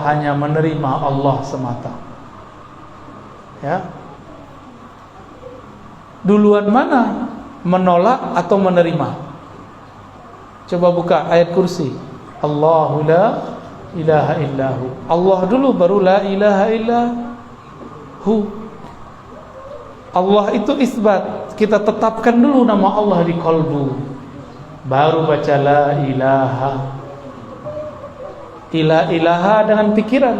hanya menerima Allah semata. Ya. Duluan mana? Menolak atau menerima? Coba buka ayat kursi. Allahu la ilaha illahu. Allah dulu baru la ilaha illahu. Allah itu isbat. Kita tetapkan dulu nama Allah di kalbu, baru baca la ilaha. Ilaha dengan pikiran.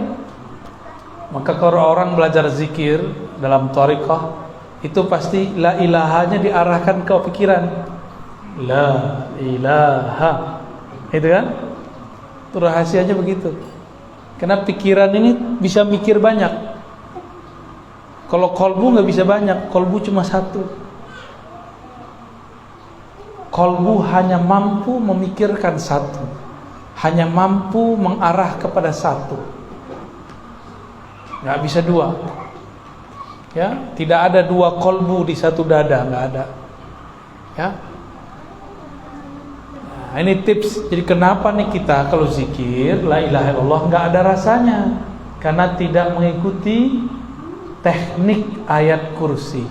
Maka kalau orang belajar zikir dalam thariqah, itu pasti la ilahanya diarahkan ke pikiran. La ilaha. Itu kan? Itu rahasianya begitu. Karena pikiran ini bisa mikir banyak. Kalau kolbu nggak bisa banyak, kolbu cuma satu. Kolbu hanya mampu memikirkan satu, hanya mampu mengarah kepada satu. Nggak bisa dua. Ya, tidak ada dua kolbu di satu dada, nggak ada. Ya. Nah, ini tips. Jadi kenapa nih kita kalau zikir la ilaha illallah nggak ada rasanya? Karena tidak mengikuti teknik ayat kursi.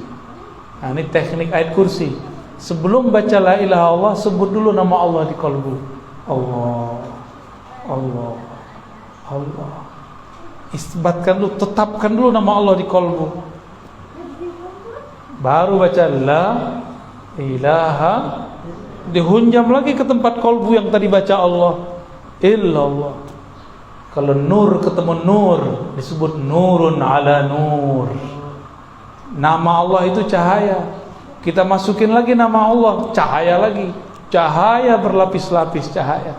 Nah, ini teknik ayat kursi. Sebelum baca la ilaha illallah, sebut dulu nama Allah di kalbu. Allah, Allah, Allah. Isbatkan dulu, tetapkan dulu nama Allah di kalbu. Baru baca la ilaha, dihunjam lagi ke tempat kalbu yang tadi baca Allah. Illallah. Kalau nur ketemu nur, disebut nurun ala nur. Nama Allah itu cahaya. Kita masukin lagi nama Allah, cahaya lagi. Cahaya berlapis-lapis cahaya.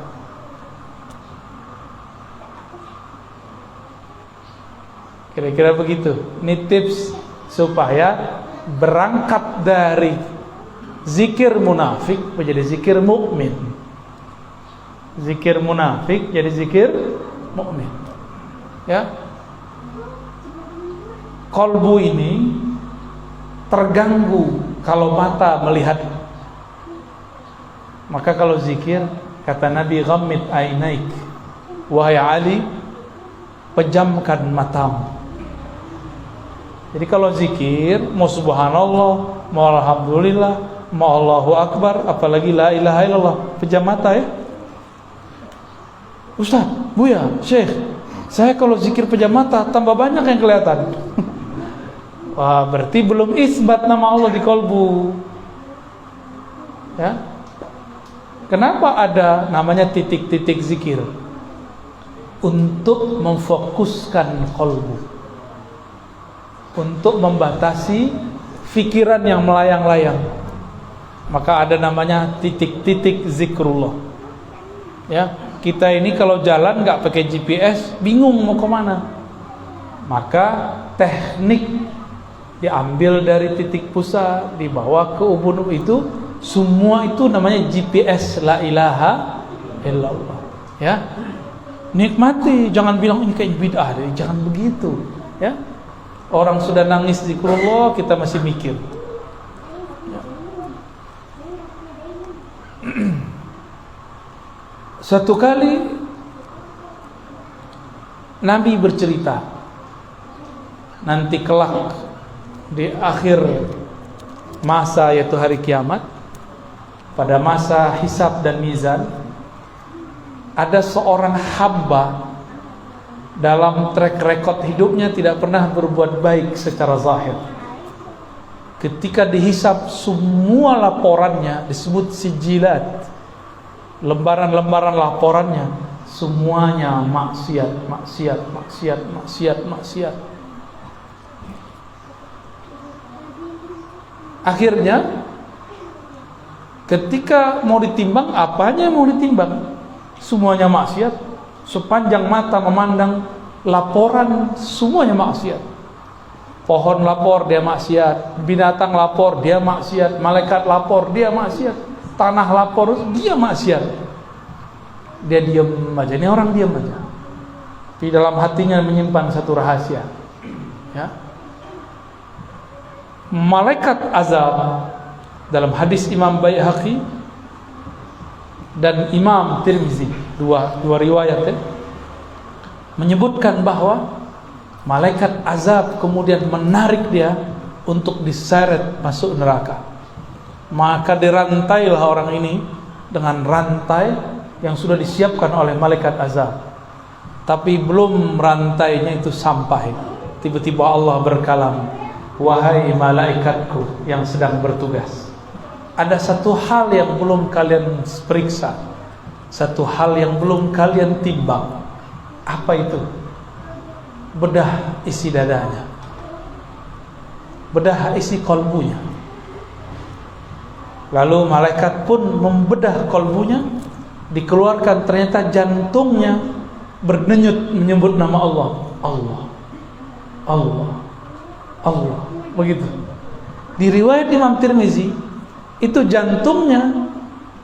Kira-kira begitu. Ini tips supaya berangkat dari zikir munafik menjadi zikir mukmin. Zikir munafik jadi zikir mukmin. Ya. Kolbu ini terganggu kalau mata melihat. Maka kalau zikir, kata Nabi, ghammid ainaik, wahai Ali, pejamkan matamu. Jadi kalau zikir, mau subhanallah, mau alhamdulillah, mau Allahu akbar, apalagi la ilaha illallah, pejam mata ya. Ustaz, Buya, Syekh, saya kalau zikir pejam mata tambah banyak yang kelihatan. Wah, berarti belum isbat nama Allah di kalbu. Ya. Kenapa ada namanya titik-titik zikir? Untuk memfokuskan kalbu, untuk membatasi fikiran yang melayang-layang. Maka ada namanya titik-titik zikrullah. Ya, kita ini kalau jalan nggak pakai GPS, bingung mau kemana. Maka teknik diambil dari titik pusat, dibawa ke ubun itu, semua itu namanya GPS la ilaha illallah. Ya, nikmati, jangan bilang ini kayak bid'ah, jangan begitu. Ya, orang sudah nangis zikrullah, kita masih mikir. Ya. Suatu kali Nabi bercerita, nanti kelak di akhir masa, yaitu hari kiamat, pada masa hisab dan mizan, ada seorang hamba dalam track record hidupnya tidak pernah berbuat baik secara zahir. Ketika dihisab, semua laporannya disebut sijilat, lembaran-lembaran laporannya semuanya maksiat, maksiat, maksiat, maksiat, maksiat. Akhirnya ketika mau ditimbang, apanya yang mau ditimbang? Semuanya maksiat. Sepanjang mata memandang laporan, semuanya maksiat. Pohon lapor, dia maksiat. Binatang lapor, dia maksiat. Malaikat lapor, dia maksiat. Tanah lapor, dia maksiat. Dia diam aja. Ini orang diam aja. Di dalam hatinya menyimpan satu rahasia. Ya. Malaikat azab, dalam hadis Imam Baihaqi dan Imam Tirmizi, dua riwayat ya. menyebutkan bahwa malaikat azab kemudian menarik dia untuk diseret masuk neraka. Maka dirantailah orang ini dengan rantai yang sudah disiapkan oleh malaikat azab. Tapi belum rantainya itu sampai, tiba-tiba Allah berkalam, wahai malaikatku yang sedang bertugas, ada satu hal yang belum kalian periksa, satu hal yang belum kalian timbang. Apa itu? Bedah isi dadanya, bedah isi kolbunya. Lalu malaikat pun membedah kolbunya, dikeluarkan ternyata jantungnya berdenyut menyebut nama Allah, Allah, Allah, Allah, begitu. Di riwayat Imam Tirmizi itu jantungnya,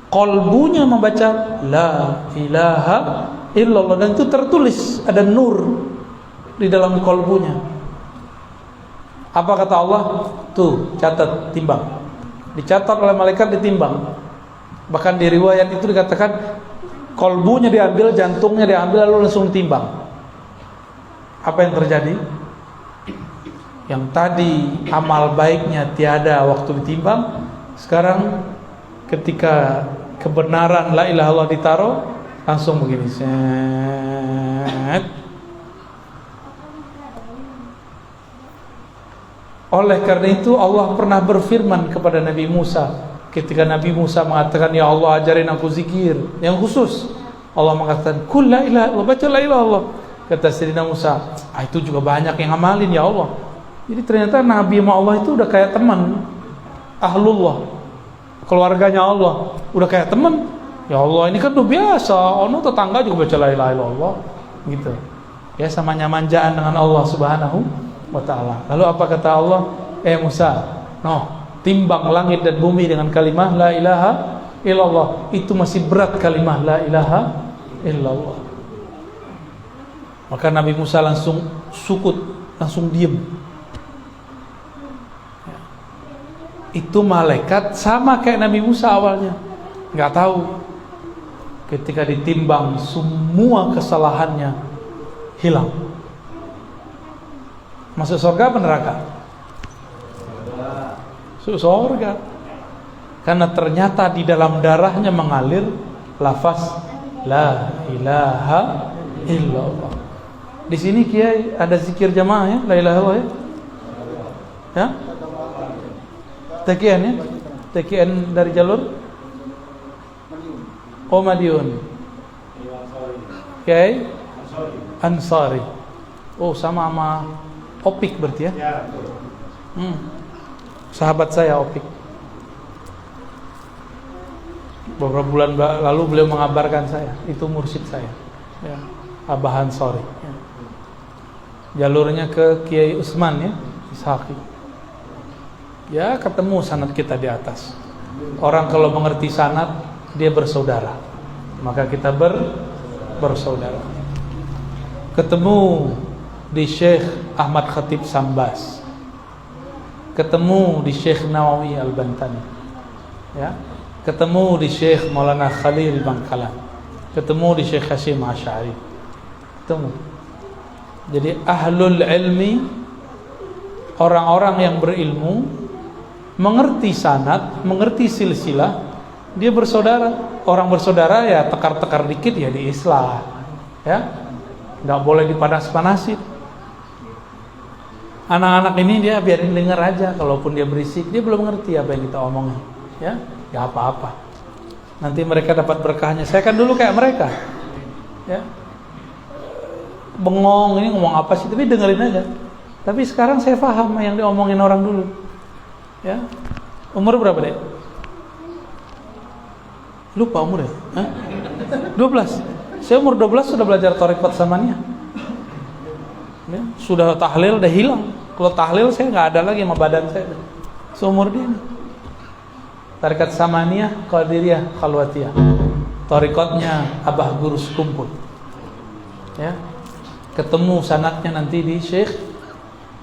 kolbunya membaca la ilaha illallah, dan itu tertulis, ada nur di dalam kolbunya. Apa kata Allah? Tuh, catat, timbang. Dicatat oleh malaikat, ditimbang. Bahkan di riwayat itu dikatakan kolbunya diambil, jantungnya diambil, lalu langsung timbang. Apa yang terjadi? Yang tadi amal baiknya tiada waktu ditimbang, sekarang ketika kebenaran la ilaha illallah ditaruh, langsung begini, set. Oleh karena itu Allah pernah berfirman kepada Nabi Musa ketika Nabi Musa mengatakan, ya Allah ajarin aku zikir yang khusus. Allah mengatakan, kul la ilaha illallah, baca la ilaha illallah. Kata Sayyidina Musa, itu juga banyak yang amalin ya Allah. Jadi ternyata Nabi sama Allah itu udah kayak teman, ahlullah, keluarganya Allah, udah kayak teman. Ya Allah, ini kan udah biasa, ono tetangga juga baca la ilaha illallah gitu. Ya, samanya manjaan dengan Allah Subhanahu wa ta'ala. Lalu apa kata Allah? Musa, timbang langit dan bumi dengan kalimah la ilaha illallah. Itu masih berat kalimah la ilaha illallah. Maka Nabi Musa langsung sukut, langsung diem. Itu malaikat sama kayak Nabi Musa awalnya, nggak tahu. Ketika ditimbang, semua kesalahannya hilang. Masuk surga apa neraka? Masuk surga. Karena ternyata di dalam darahnya mengalir lafaz la ilaha illallah. Di sini Kiai ada zikir jamaah ya, la ilaha illallah ya. Ya? Takian ya? Takian dari jalur Madiun. Kiai Ansari. Oh, sama Opik berarti ya? Sahabat saya Opik. Beberapa bulan lalu beliau mengabarkan saya, itu mursyid saya, ya, Abah Ansari. Ya. Jalurnya ke Kiai Usman ya, Ishaqi. Ya, ketemu sanad kita di atas. Orang kalau mengerti sanad, dia bersaudara. Maka kita bersaudara. Ketemu di Syekh Ahmad Khatib Sambas, ketemu di Syekh Nawawi Al-Bantani, ya, ketemu di Syekh Maulana Khalil Bangkalan, ketemu di Syekh Hashim Asy'ari, ketemu. Jadi ahlul ilmi, orang-orang yang berilmu, mengerti sanad, mengerti silsilah, dia bersaudara. Orang bersaudara ya tekar-tekar dikit ya diislah, ya, nggak boleh dipanas-panasin. Anak-anak ini dia biarin dengar aja, kalaupun dia berisik, dia belum ngerti apa yang kita omongin, ya, nggak apa-apa. Nanti mereka dapat berkahnya. Saya kan dulu kayak mereka, ya, bengong, ini ngomong apa sih, tapi dengerin aja. Tapi sekarang saya paham yang diomongin orang dulu, ya. Umur berapa deh? Lupa umur ya? 12. Saya umur 12 sudah belajar thariqat samaniyah. Ya, sudah tahlil udah hilang. Kalau tahlil saya nggak ada lagi sama badan saya. Seumur dia nih. Thariqat samaniyah, qadiriyah, khalwatiyah. Thariqatnya Abah Guru Sekumpul. Ya. Ketemu sanadnya nanti di Syekh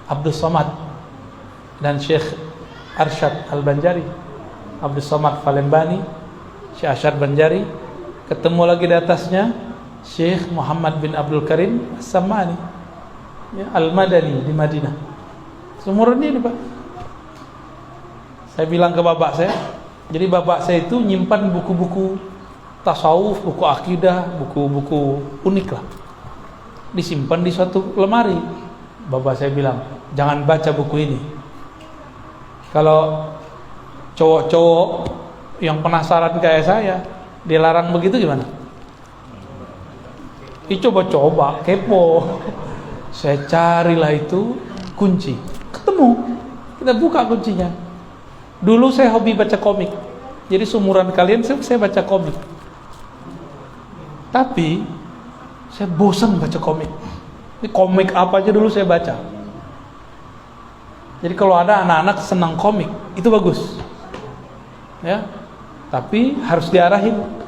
Abdul Somad dan Syekh Arsyad Al-Banjari, Abdul Somad Palembani, Syekh Arsyad Banjari. Ketemu lagi di atasnya Syekh Muhammad bin Abdul Karim As-Sam'ani, ya, Al-Madani di Madinah. Seumuran ini Pak. Saya bilang ke bapak saya, jadi bapak saya itu nyimpan buku-buku tasawuf, buku akidah, buku-buku unik lah, disimpan di suatu lemari. Bapak saya bilang, jangan baca buku ini. Kalau cowok-cowok yang penasaran kayak saya dilarang begitu gimana? Coba-coba, kepo. Saya carilah itu kunci, ketemu, kita buka kuncinya. Dulu saya hobi baca komik, jadi seumuran kalian saya baca komik. Tapi saya bosan baca komik. Ini komik apa aja dulu saya baca. Jadi kalau ada anak-anak senang komik, itu bagus, ya. Tapi harus diarahin.